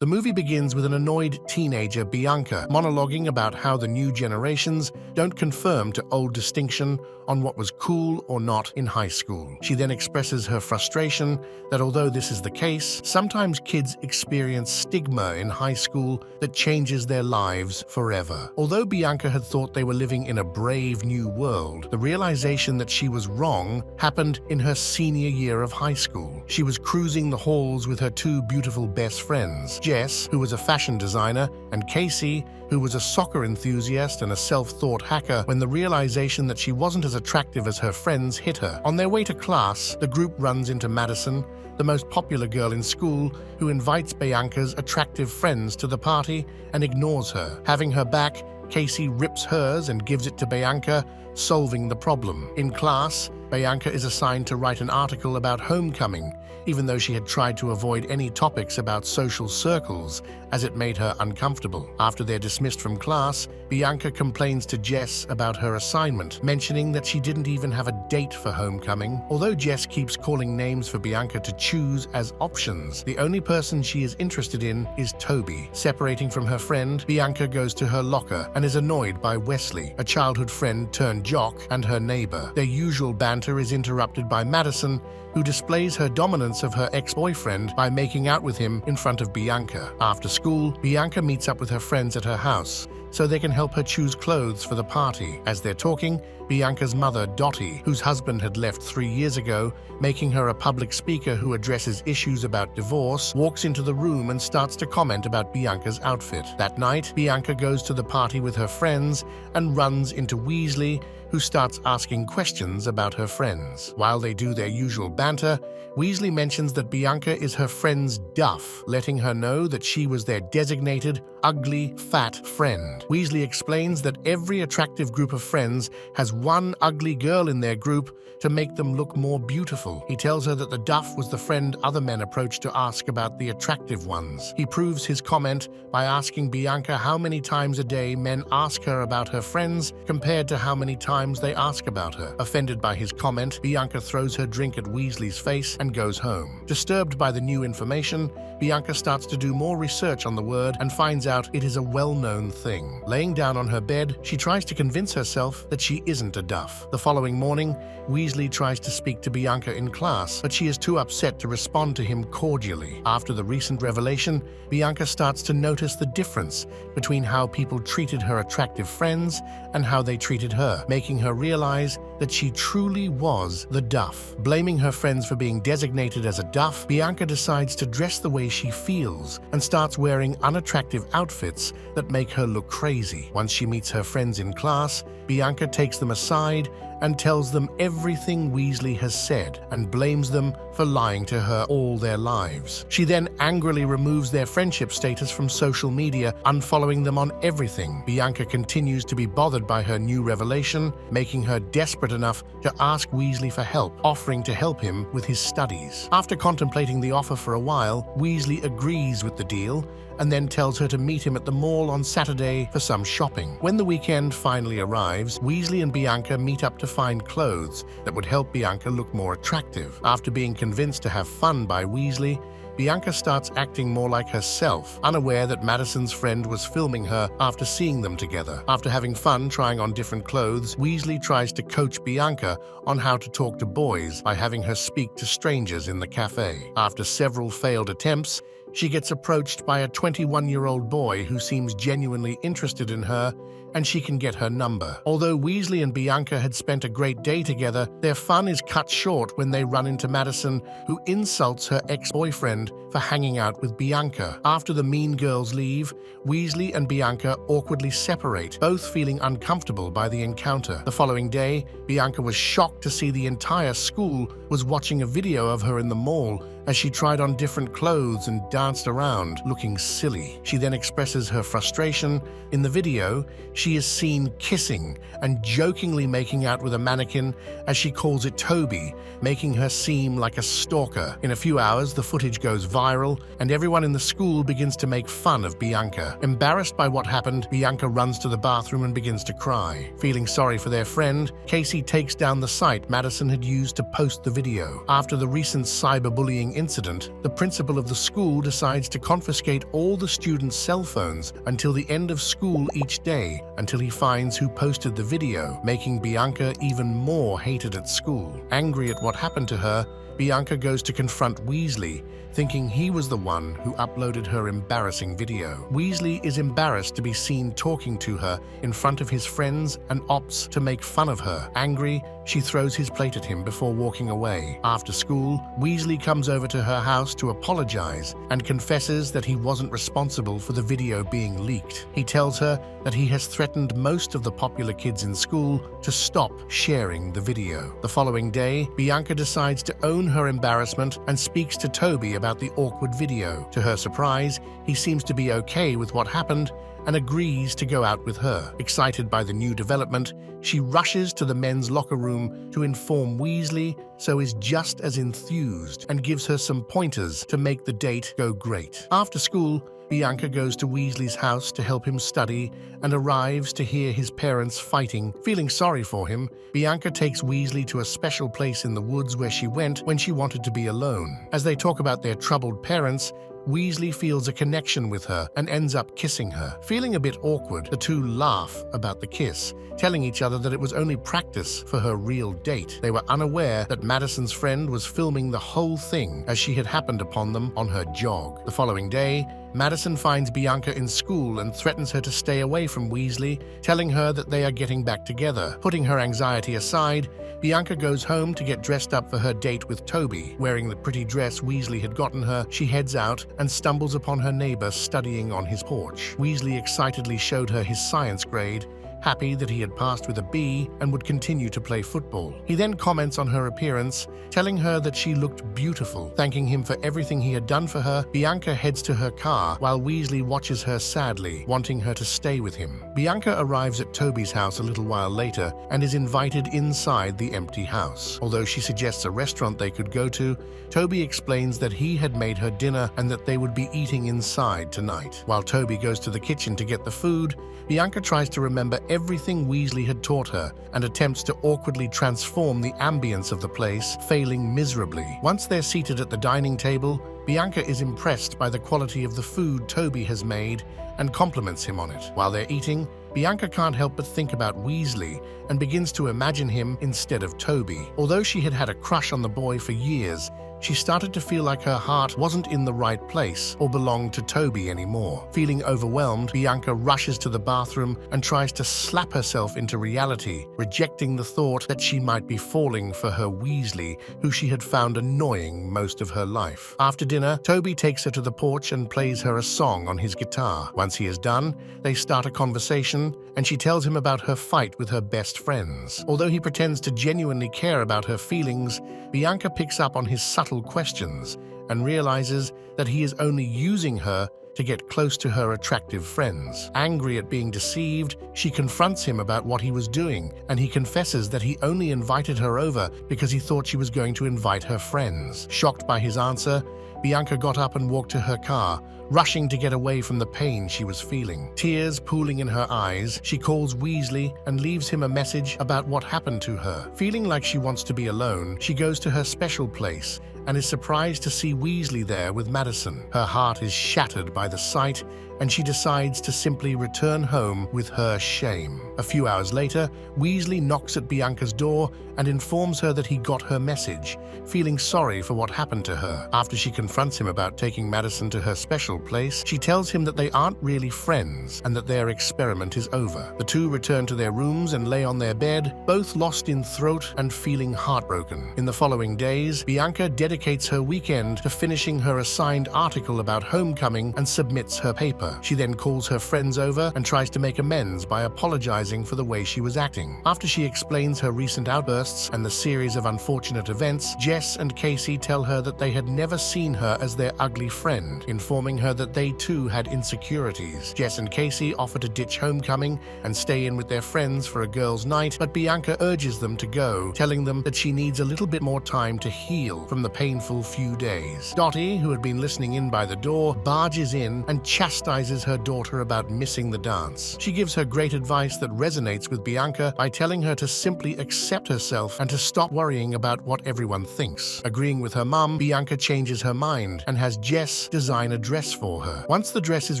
The movie begins with an annoyed teenager, Bianca, monologuing about how the new generations don't conform to old distinction on what was cool or not in high school. She then expresses her frustration that although this is the case, sometimes kids experience stigma in high school that changes their lives forever. Although Bianca had thought they were living in a brave new world, the realization that she was wrong happened in her senior year of high school. She was cruising the halls with her two beautiful best friends, Jess, who was a fashion designer, and Casey, who was a soccer enthusiast and a self-taught hacker, when the realization that she wasn't as attractive as her friends hit her. On their way to class, the group runs into Madison, the most popular girl in school, who invites Bianca's attractive friends to the party and ignores her. Having her back, Casey rips hers and gives it to Bianca, solving the problem. In class, Bianca is assigned to write an article about homecoming, even though she had tried to avoid any topics about social circles, as it made her uncomfortable. After they're dismissed from class, Bianca complains to Jess about her assignment, mentioning that she didn't even have a date for homecoming. Although Jess keeps calling names for Bianca to choose as options, the only person she is interested in is Toby. Separating from her friend, Bianca goes to her locker and is annoyed by Wesley, a childhood friend turned jock, and her neighbor. Their usual banter is interrupted by Madison, who displays her dominance of her ex-boyfriend by making out with him in front of Bianca. After school, Bianca meets up with her friends at her house so they can help her choose clothes for the party. As they're talking, Bianca's mother, Dottie, whose husband had left 3 years ago, making her a public speaker who addresses issues about divorce, walks into the room and starts to comment about Bianca's outfit. That night, Bianca goes to the party with her friends and runs into Wesley, who starts asking questions about her friends. While they do their usual banter, Wesley mentions that Bianca is her friend's Duff, letting her know that she was their designated, ugly, fat friend. Wesley explains that every attractive group of friends has one ugly girl in their group to make them look more beautiful. He tells her that the Duff was the friend other men approached to ask about the attractive ones. He proves his comment by asking Bianca how many times a day men ask her about her friends compared to how many times they ask about her. Offended by his comment, Bianca throws her drink at Weasley's face and goes home. Disturbed by the new information, Bianca starts to do more research on the word and finds out it is a well-known thing. Laying down on her bed, she tries to convince herself that she isn't a Duff. The following morning, Wesley tries to speak to Bianca in class, but she is too upset to respond to him cordially. After the recent revelation, Bianca starts to notice the difference between how people treated her attractive friends and how they treated her, making her realize that she truly was the Duff. Blaming her friends for being designated as a Duff, Bianca decides to dress the way she feels and starts wearing unattractive outfits that make her look crazy. Once she meets her friends in class, Bianca takes them aside and tells them everything Wesley has said and blames them for lying to her all their lives. She then angrily removes their friendship status from social media, unfollowing them on everything. Bianca continues to be bothered by her new revelation, making her desperate enough to ask Wesley for help, offering to help him with his studies. After contemplating the offer for a while, Wesley agrees with the deal and then tells her to meet him at the mall on Saturday for some shopping. When the weekend finally arrives, Wesley and Bianca meet up to find clothes that would help Bianca look more attractive. After being convinced to have fun by Wesley, Bianca starts acting more like herself, unaware that Madison's friend was filming her after seeing them together. After having fun trying on different clothes, Wesley tries to coach Bianca on how to talk to boys by having her speak to strangers in the cafe. After several failed attempts, she gets approached by a 21-year-old boy who seems genuinely interested in her, and she can get her number. Although Wesley and Bianca had spent a great day together, their fun is cut short when they run into Madison, who insults her ex-boyfriend for hanging out with Bianca. After the mean girls leave, Wesley and Bianca awkwardly separate, both feeling uncomfortable by the encounter. The following day, Bianca was shocked to see the entire school was watching a video of her in the mall as she tried on different clothes and danced around, looking silly. She then expresses her frustration. In the video, she is seen kissing and jokingly making out with a mannequin, as she calls it Toby, making her seem like a stalker. In a few hours, the footage goes viral, and everyone in the school begins to make fun of Bianca. Embarrassed by what happened, Bianca runs to the bathroom and begins to cry. Feeling sorry for their friend, Casey takes down the site Madison had used to post the video. After the recent cyberbullying incident, the principal of the school decides to confiscate all the students' cell phones until the end of school each day, until he finds who posted the video, making Bianca even more hated at school. Angry at what happened to her, Bianca goes to confront Wesley, thinking he was the one who uploaded her embarrassing video. Wesley is embarrassed to be seen talking to her in front of his friends and opts to make fun of her. Angry, she throws his plate at him before walking away. After school, Wesley comes over to her house to apologize and confesses that he wasn't responsible for the video being leaked. He tells her that he has threatened most of the popular kids in school to stop sharing the video. The following day, Bianca decides to own her embarrassment and speaks to Toby about the awkward video. To her surprise, he seems to be okay with what happened and agrees to go out with her. Excited by the new development, she rushes to the men's locker room to inform Wesley, so is just as enthused and gives her some pointers to make the date go great. After school, Bianca goes to Wesley's house to help him study and arrives to hear his parents fighting. Feeling sorry for him, Bianca takes Wesley to a special place in the woods where she went when she wanted to be alone. As they talk about their troubled parents, Wesley feels a connection with her and ends up kissing her. Feeling a bit awkward, the two laugh about the kiss, telling each other that it was only practice for her real date. They were unaware that Madison's friend was filming the whole thing as she had happened upon them on her jog. The following day, Madison finds Bianca in school and threatens her to stay away from Wesley, telling her that they are getting back together. Putting her anxiety aside, Bianca goes home to get dressed up for her date with Toby. Wearing the pretty dress Wesley had gotten her, she heads out and stumbles upon her neighbor studying on his porch. Wesley excitedly showed her his science grade, happy that he had passed with a B and would continue to play football. He then comments on her appearance, telling her that she looked beautiful. Thanking him for everything he had done for her, Bianca heads to her car while Wesley watches her sadly, wanting her to stay with him. Bianca arrives at Toby's house a little while later and is invited inside the empty house. Although she suggests a restaurant they could go to, Toby explains that he had made her dinner and that they would be eating inside tonight. While Toby goes to the kitchen to get the food, Bianca tries to remember everything Wesley had taught her and attempts to awkwardly transform the ambience of the place, failing miserably. Once they're seated at the dining table, Bianca is impressed by the quality of the food Toby has made and compliments him on it. While they're eating, Bianca can't help but think about Wesley and begins to imagine him instead of Toby. Although she had had a crush on the boy for years, she started to feel like her heart wasn't in the right place or belonged to Toby anymore. Feeling overwhelmed, Bianca rushes to the bathroom and tries to slap herself into reality, rejecting the thought that she might be falling for her Wesley, who she had found annoying most of her life. After dinner, Toby takes her to the porch and plays her a song on his guitar. Once he is done, they start a conversation, and she tells him about her fight with her best friends. Although he pretends to genuinely care about her feelings, Bianca picks up on his subtle questions and realizes that he is only using her to get close to her attractive friends. Angry at being deceived, she confronts him about what he was doing, and he confesses that he only invited her over because he thought she was going to invite her friends. Shocked by his answer, Bianca got up and walked to her car, rushing to get away from the pain she was feeling. Tears pooling in her eyes, she calls Wesley and leaves him a message about what happened to her. Feeling like she wants to be alone, she goes to her special place and is surprised to see Wesley there with Madison. Her heart is shattered by the sight, and she decides to simply return home with her shame. A few hours later, Wesley knocks at Bianca's door and informs her that he got her message, feeling sorry for what happened to her. After she confronts him about taking Madison to her special place, she tells him that they aren't really friends and that their experiment is over. The two return to their rooms and lay on their bed, both lost in throat and feeling heartbroken. In the following days, Bianca dedicates her weekend to finishing her assigned article about homecoming and submits her paper. She then calls her friends over and tries to make amends by apologizing for the way she was acting. After she explains her recent outbursts and the series of unfortunate events, Jess and Casey tell her that they had never seen her as their ugly friend, informing her that they too had insecurities. Jess and Casey offer to ditch homecoming and stay in with their friends for a girls' night, but Bianca urges them to go, telling them that she needs a little bit more time to heal from the painful few days. Dottie, who had been listening in by the door, barges in and chastises surprises her daughter about missing the dance. She gives her great advice that resonates with Bianca by telling her to simply accept herself and to stop worrying about what everyone thinks. Agreeing with her mum, Bianca changes her mind and has Jess design a dress for her. Once the dress is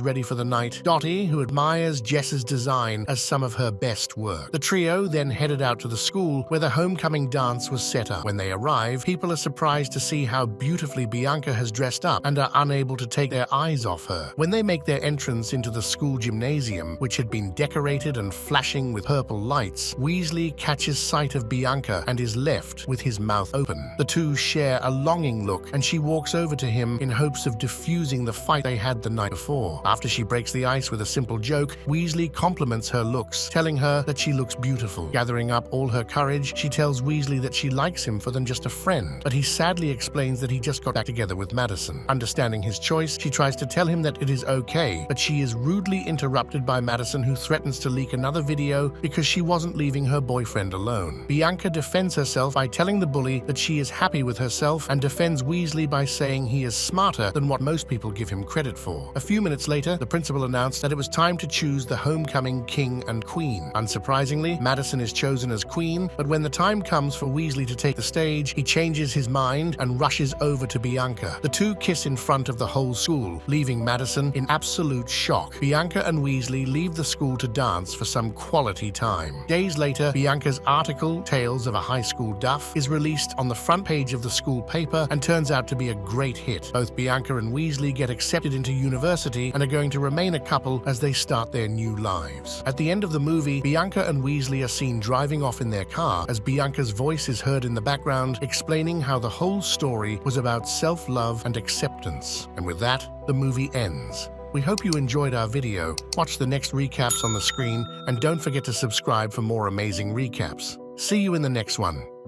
ready for the night, Dottie, who admires Jess's design as some of her best work. The trio then headed out to the school where the homecoming dance was set up. When they arrive, people are surprised to see how beautifully Bianca has dressed up and are unable to take their eyes off her. When they make their entrance into the school gymnasium, which had been decorated and flashing with purple lights, Wesley catches sight of Bianca and is left with his mouth open. The two share a longing look and she walks over to him in hopes of diffusing the fight they had the night before. After she breaks the ice with a simple joke, Wesley compliments her looks, telling her that she looks beautiful. Gathering up all her courage, she tells Wesley that she likes him for than just a friend, but he sadly explains that he just got back together with Madison. Understanding his choice, she tries to tell him that it is okay, but she is rudely interrupted by Madison, who threatens to leak another video because she wasn't leaving her boyfriend alone. Bianca defends herself by telling the bully that she is happy with herself and defends Wesley by saying he is smarter than what most people give him credit for. A few minutes later, the principal announced that it was time to choose the homecoming king and queen. Unsurprisingly, Madison is chosen as queen, but when the time comes for Wesley to take the stage, he changes his mind and rushes over to Bianca. The two kiss in front of the whole school, leaving Madison in absolute shock. Bianca and Wesley leave the school to dance for some quality time. Days later, Bianca's article, Tales of a High School Duff, is released on the front page of the school paper and turns out to be a great hit. Both Bianca and Wesley get accepted into university and are going to remain a couple as they start their new lives. At the end of the movie, Bianca and Wesley are seen driving off in their car as Bianca's voice is heard in the background explaining how the whole story was about self-love and acceptance. And with that, the movie ends. We hope you enjoyed our video. Watch the next recaps on the screen and don't forget to subscribe for more amazing recaps. See you in the next one.